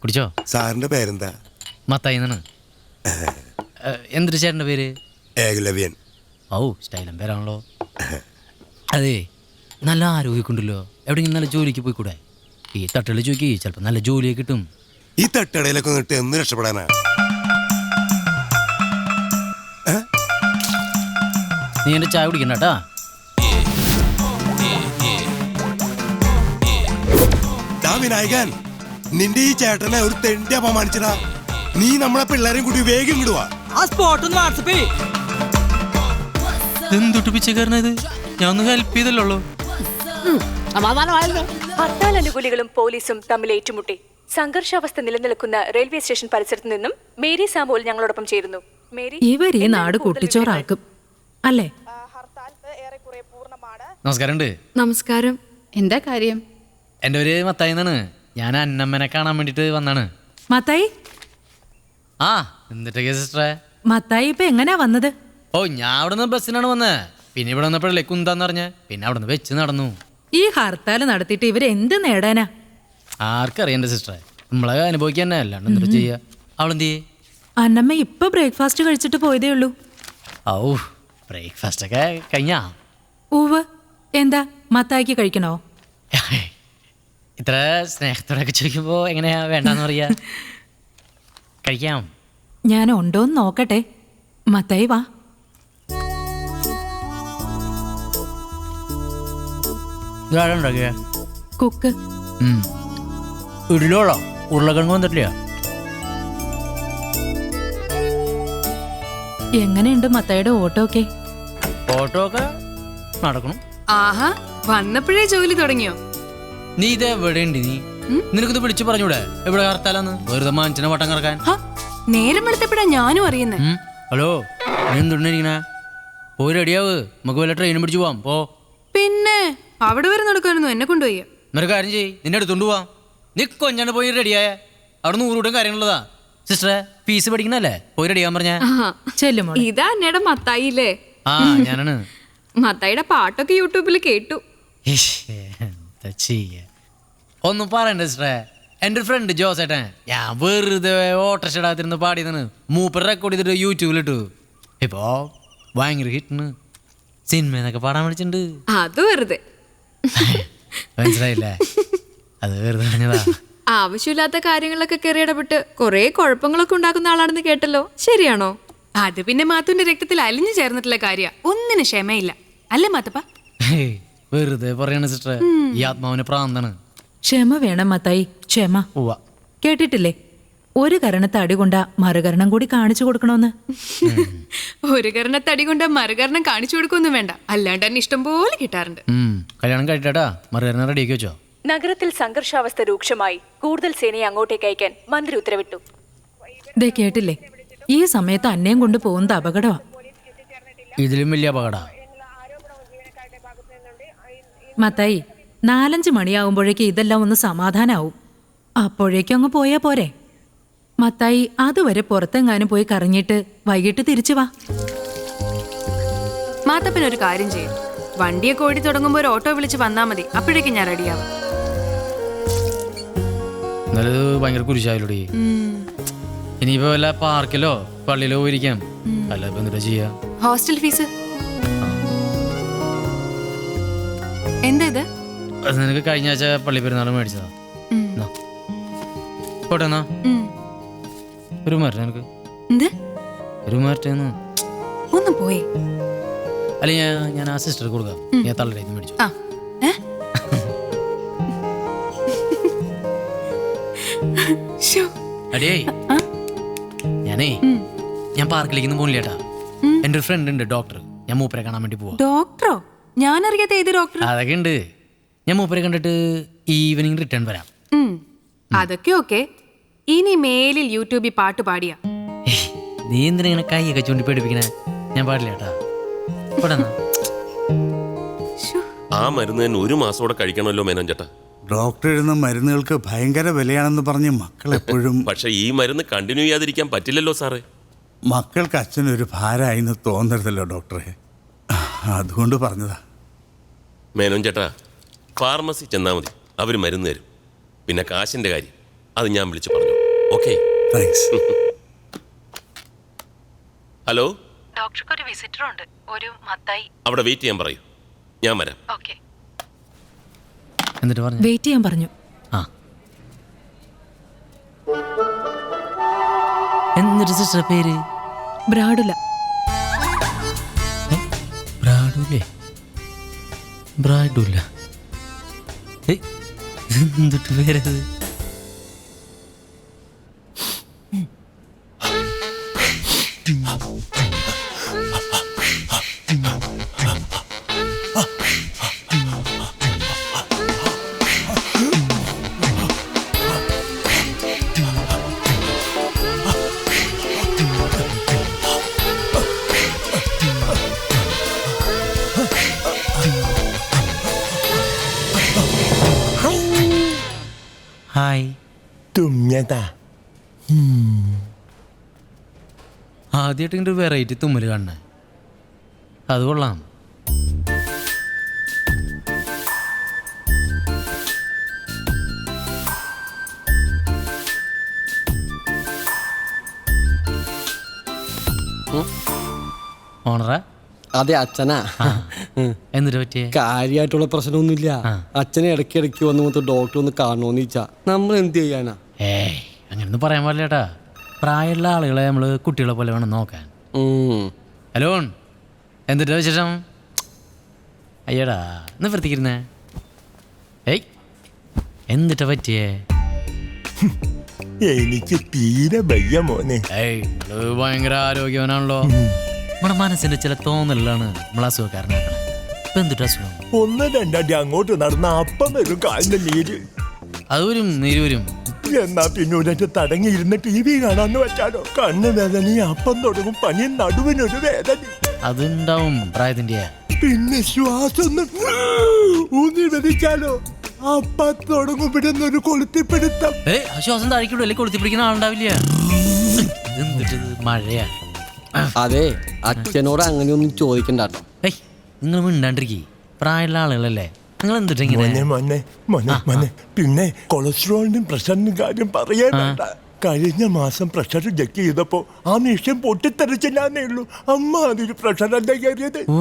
കുടിച്ചോ? സാറിന്റെ പേരെന്താ? മത്തായി എന്നാണ്. എന്തൊരു ചേട്ടൻ്റെ പേര്? ഏകലവ്യൻ. ഔ, സ്റ്റൈലം പേരാണല്ലോ. അതെ, നല്ല ആരോഗ്യമൊക്കെയുണ്ടല്ലോ. എവിടെയെങ്കിലും നല്ല ജോലിക്ക് പോയിക്കൂടെ? ഈ തട്ടുകളിൽ ചോദിക്കി, ചിലപ്പോൾ നല്ല ജോലിയൊക്കെ കിട്ടും. ഈ തട്ടടയിലൊക്കെ നിന്നിട്ട് എന്ന് രക്ഷപ്പെടാനാ? നീ എൻ്റെ ചായ കുടിക്കണ്ടാ. വിനായകൻ, നിന്റെ ഈ ചേട്ടനെ ഒരു തെണ്ടി അപമാനിച്ചടാ. നീ നമ്മളെ പിള്ളേരെയും കൂടി വേഗം ഇടുവാ. എന്തൊട്ട് പിച്ചക്കാരനത്? ഞാൻ ഒന്ന് ഹെൽപ്പ് ചെയ്തല്ലോ. ഹർത്താൽ അനുകൂലികളും പോലീസും തമ്മിൽ ഏറ്റുമുട്ടി സംഘർഷാവസ്ഥ നിലനിൽക്കുന്ന റെയിൽവേ സ്റ്റേഷൻ പരിസരത്ത് നിന്നും മേരി സാമുവൽ ഞങ്ങളോടൊപ്പം ചേരുന്നു. മേരി, ഇവർ ഈ നാട് കുട്ടിച്ചോറാക്കും അല്ലേ? നമസ്കാരം. നമസ്കാരം. എന്താ കാര്യം? എൻ്റെ പേര് മത്തായി എന്നാണ്. ഞാൻ അന്നമ്മനെ കാണാൻ വേണ്ടിട്ട് വന്നാണ്. മത്തായി? ആ, എന്നിട്ടൊക്കെ സിസ്റ്ററെ? മത്തായി ഇപ്പൊ എങ്ങനെയാ വന്നത്? ഓ, ഞാൻ അവിടെ നിന്ന് ബസ്സിനാണ് വന്നത്. പിന്നെ ഇവിടെ വന്നപ്പോഴല്ലേ കുന്താന്ന് പറഞ്ഞ, പിന്നെ അവിടെ നിന്ന് വെച്ച് നടന്നു. ഈ ഹർത്താൽ നടത്തിയിട്ട് ഇവരെന്ത് നേടാനാ? ആർക്കറിയാം എൻ്റെ സിസ്റ്ററെ, നമ്മളെ അനുഭവിക്കാൻ തന്നെ, അല്ലാണ്ട് എന്നിട്ട് ചെയ്യാ. അവളെന്ത് ചെയ്യേ? അന്നമ്മ ഇപ്പൊ ബ്രേക്ക്ഫാസ്റ്റ് കഴിച്ചിട്ട് പോയതേ ഉള്ളൂ. ഔ, ബ്രേക്ക്ഫാസ്റ്റ് ഒക്കെ കഴിഞ്ഞാ? ഊവ്. എന്താ മത്തായിക്ക് കഴിക്കണോ? ഇത്ര സ്നേഹത്തോടൊക്കെ ചോദിക്കുമ്പോ എങ്ങനെയാ വേണ്ടെന്ന് പറയാ? കഴിക്കാം. ഞാൻ ഉണ്ടോന്ന് നോക്കട്ടെ. മത്തായി വാ. കുക്ക്. ഇടിലോളോ? ഉരുളക്കിഴങ്ങ് വന്നിട്ടില്ല. എങ്ങനെയുണ്ട് മത്തായിയുടെ ഓട്ടോ ഒക്കെ? ഓട്ടോ ഒക്കെ നടക്കണം. ആഹാ, വന്നപ്പോഴേ ജോലി തുടങ്ങിയോ? നീ ഇത് എവിടെയുണ്ട്? നീ നിനക്കിത് വിളിച്ചു പറഞ്ഞൂടെ എവിടെ ഹർത്താലാന്ന്? വെറുതെ മാഞ്ചിനെ വട്ടം കറക്കാൻ. നേരം എടുത്തപ്പോഴാ ഞാനും അറിയുന്നത്. ഹലോ, നീ എന്തുണ്ടിരിക്കണേ? പോയി റെഡിയാവ്, നമുക്ക് വല്ല ട്രെയിനും പിടിച്ചു പോവാം. പോ. പിന്നെ അവിടെ വരെ നടക്കാനൊന്നും എന്നെ കൊണ്ടുപോയി. എന്നൊരു കാര്യം ചെയ്യ്, നിന്നെ എടുത്തോണ്ട് പോവാം. നീ കൊഞ്ഞാണ്ട് പോയി റെഡിയായ അവിടെ 100 കൂട്ടം കാര്യങ്ങളുള്ളതാ. സിസ്റ്ററെ, ഫീസ് പഠിക്കണല്ലേ? പോയി റെഡിയാൻ പറഞ്ഞ. ഇതാ എന്നേടെ മത്തായില്ലേ? ആ, ഞാനാണ്. മത്തായിയുടെ പാട്ടൊക്കെ യൂട്യൂബിൽ കേട്ടു. എന്താ ചെയ്യ? ഒന്നും പറയണ്ട സിസ്റ്ററെ. എൻ്റെ ഫ്രണ്ട് ജോസേട്ടൻ ഞാൻ വെറുതെ ഓട്ടർഷടാത്തിരുന്ന് പാടിയതാണ്. മൂപ്പർ റെക്കോർഡ് ചെയ്തിട്ട് യൂട്യൂബിലിട്ടു. ഇപ്പോ ഭയങ്കര ഹിറ്റിന്. സിനിമയെന്നൊക്കെ പാടാൻ വിളിച്ചിട്ടുണ്ട്. അത് വെറുതെ. മനസ്സിലായില്ലേ? അത് വെറുതെ പറഞ്ഞതാ. ആവശ്യമില്ലാത്ത കാര്യങ്ങളിലൊക്കെ കയറി ഇടപെട്ട് കുറെ കുഴപ്പങ്ങളൊക്കെ ഉണ്ടാക്കുന്ന ആളാണെന്ന് കേട്ടല്ലോ. ശരിയാണോ? അത് പിന്നെ മാത്തുവിന്റെ രക്തത്തിൽ അലിഞ്ഞു ചേർന്നിട്ടുള്ള കാര്യ. ഒന്നിനും ക്ഷമയില്ല അല്ലേ മാത്തപ്പ? വെറുതെ പറയണ സിസ്റ്ററെ, ഈ ആത്മാവിന് പ്രാന്താണ്. ക്ഷമ വേണം മത്തായി, ക്ഷമ. കേട്ടിട്ടില്ലേ? ഒരു കരണത്തടി കൊണ്ട മറുകരണം കൂടി കാണിച്ചു കൊടുക്കണോന്ന്. ഒരു കരണത്തടി കൊണ്ട മറുകരണം കാണിച്ചു കൊടുക്കൊന്നും വേണ്ട, അല്ലാണ്ട് തന്നെ ഇഷ്ടം പോലെ കിട്ടാറുണ്ട്. കല്യാണം കഴിട്ടാ മറുകരണം റെഡിയാക്കി വെച്ചോ? നഗരത്തിൽ സംഘർഷാവസ്ഥ രൂക്ഷമായി കൂടുതൽ സേനയെ അങ്ങോട്ടേക്ക് അയക്കാൻ മന്ത്രി ഉത്തരവിട്ടു. ദേ കേട്ടില്ലേ? ഈ സമയത്ത് അന്നയും കൊണ്ട് പോകുന്നത് അപകടമാ. ഇതിലും വലിയ അപകട. മത്തായി, 4-5 മണിയാവുമ്പോഴേക്ക് ഇതെല്ലാം ഒന്ന് സമാധാനാവും. അപ്പോഴേക്കും അങ്ങ് പോയാ പോരെ? മത്തായി, അതുവരെ പുറത്തെങ്ങാനും പോയി കറങ്ങിയിട്ട് വൈകിട്ട് തിരിച്ചു വാ. മാത്തപ്പനൊരു കാര്യം ചെയ്യും, വണ്ടിയൊക്കെ ഓടി തുടങ്ങുമ്പോ ഒരു ഓട്ടോ വിളിച്ച് വന്നാ മതി. അപ്പോഴേക്കും ഞാൻ റെഡിയാവും. നല്ലത് ഭയങ്കര കുരിശായിലൂടെ. ഇനിയിപ്പോ വല്ല പാർക്കിലോ പള്ളിയിലോ പോയിരിക്കാം. അല്ല ഇപ്പൊ എന്താ ചെയ്യാ? ഹോസ്റ്റൽ ഫീസ് എന്താ ഇത്? അത് നിനക്ക് കഴിഞ്ഞ ആഴ്ച പള്ളി പെരുന്നാൾ മേടിച്ചതാ. പോട്ടെന്നാ ഒരു മാറ്റം നിനക്ക്. ഒരു മാറ്റം ഒന്ന് പോയി. അല്ല, ഞാൻ ആ സിസ്റ്റർ കൊടുക്കാം. ഞാൻ തള്ളടേന്ന് മേടിച്ചു. അടിയേ, ഞാൻ പാർക്കിലേക്കൊന്നും പോണില്ലേട്ടാ. എന്റെ ഒരു ഫ്രണ്ട് ഉണ്ട്, ഡോക്ടർ. ഞാൻ മൂപ്പരെ കാണാൻ വേണ്ടി പോവാ. ഡോക്ടറോ? ഞാൻ അറിയാത്ത ഏത് ഡോക്ടർ? അതൊക്കെ ഉണ്ട്. ഞാൻ മൂപ്പരെ കണ്ടിട്ട് ഈവനിങ് റിട്ടേൺ വരാം. അതൊക്കെ ഓക്കെ. ഇനി മേലിൽ യൂട്യൂബിൽ പാട്ട് പാടിയ നീ എന്തിനാ ഇങ്ങനെ കൈയൊക്കെ ചൂണ്ടി പേടിപ്പിക്കണേ? ഞാൻ പാടില്ലേട്ടാ. ആ മരുന്ന് തന്നെ 1 മാസത്തോടെ കഴിക്കണമല്ലോ മേനോൻ ചേട്ടാ. ഡോക്ടർ എഴുതുന്ന മരുന്നുകൾക്ക് ഭയങ്കര വിലയാണെന്ന് പറഞ്ഞ് മക്കൾ എപ്പോഴും. പക്ഷെ ഈ മരുന്ന് കണ്ടിന്യൂ ചെയ്യാതിരിക്കാൻ പറ്റില്ലല്ലോ സാറേ. മക്കൾക്ക് അച്ഛനൊരു ഭാരമായിന്ന് തോന്നരുതല്ലോ ഡോക്ടറെ, അതുകൊണ്ട് പറഞ്ഞതാ. മേനോൻ ചേട്ടാ, ഫാർമസി ചെന്നാൽ മതി, അവർ മരുന്ന് തരും. പിന്നെ കാശിൻ്റെ കാര്യം അത് ഞാൻ വിളിച്ചു പറഞ്ഞു. ഓക്കെ. താങ്ക്സ്. ഹലോ, ഡോക്ടർക്ക് ഒരു വിസിറ്റർ ഉണ്ട്, ഒരു മത്തായി. അവിടെ വെയിറ്റ് ചെയ്യാൻ പറയൂ, ഞാൻ വരാം. ഓക്കെ. എന്നിട്ട് പറഞ്ഞു വെയിറ്റ് ചെയ്യാൻ പറഞ്ഞു. ആ എന്നിട്ട് സിസ്റ്റർ പേര് ബ്രാഡുല. ബ്രാഡുലേ? ബ്രാഡുല എന്തിട്ട് പേരത്? ഹായ്. തുമ്യതാ. ആദ്യമായിട്ട് ഇങ്ങനെ വെറൈറ്റി തുമ്മൽ കാണണേ, അത് കൊള്ളാം. ഓണറാ? അതെ, അച്ഛനാ. എന്നിട്ട് പറ്റിയേ? കാര്യമായിട്ടുള്ള പ്രശ്നമൊന്നുമില്ല. അച്ഛനെ ഇടയ്ക്കിടയ്ക്ക് വന്ന് ഡോക്ടർ ഒന്ന് കാണണമെന്ന് വെച്ചാ നമ്മൾ എന്ത് ചെയ്യാനാ? ഏയ് അങ്ങനൊന്നും പറയാൻ പാടില്ല ചേട്ടാ. പ്രായമുള്ള ആളുകളെ നമ്മൾ കുട്ടികളെ പോലെ വേണം നോക്കാൻ. ഹലോ, എന്നിട്ടാ വിശേഷം? അയ്യടാ, ഇന്ന് വൃത്തിക്കിരുന്നേ. ഏയ് എന്നിട്ടാ പറ്റിയേ? എനിക്ക് തീരെ വയ്യ മോനെ. ഏയ് അത് ഭയങ്കര ആരോഗ്യവാനാണല്ലോ. നമ്മുടെ മനസ്സിന്റെ ചില തോന്നലാണ് നമ്മളെ അസുഖക്കാരനാക്കണേ. ഇപ്പൊ എന്തിട്ട് അസുഖം? 1-2 അങ്ങോട്ട് നടന്ന അപ്പം വരും കാലിന്റെ നീര്. അത് വരും, നീര് വരും. എന്നാ പിന്നെ ഒരൊറ്റ തടങ്ങിയിരുന്ന് TV കാണാന്ന് വെച്ചാലോ? കണ്ണ് വേദനയും അപ്പം തുടങ്ങും, പനിയും, നടുവിനൊരു വേദന. അതുണ്ടാവും പ്രായത്തിന്റെ. പിന്നെ ശ്വാസം ഊന്നി വലിച്ചാലോ? അപ്പം തുടങ്ങും പിടുന്നൊരു കൊളുത്തിപ്പിടുത്തം. ഏയ് ശ്വാസം താഴേക്കിടും, അല്ലെങ്കിൽ കൊളുത്തി പിടിക്കുന്ന ആളുണ്ടാവില്ല. എന്തിട്ടത് മഴയാ? അതെ, അച്ഛനോട് അങ്ങനെയൊന്നും ചോദിക്കണ്ട കേട്ടോ. ഏയ് നിങ്ങൾ മിണ്ടാണ്ടിരിക്കേ, പ്രായമുള്ള ആളുകളല്ലേ. നിങ്ങൾ എന്തിട്ട് ഇങ്ങനെ? മോനെ പിന്നെ കൊളസ്ട്രോളിനും പ്രഷറിനും കാര്യം പറയാൻ വേണ്ട. കഴിഞ്ഞ മാസം പ്രഷർ ചെക്ക് ചെയ്തപ്പോ ആ നിമിഷം പൊട്ടിത്തെറിച്ചില്ലാന്നേ ഉള്ളൂ. അമ്മ അതൊരു പ്രഷറല്ല കയറിയത്. ഓ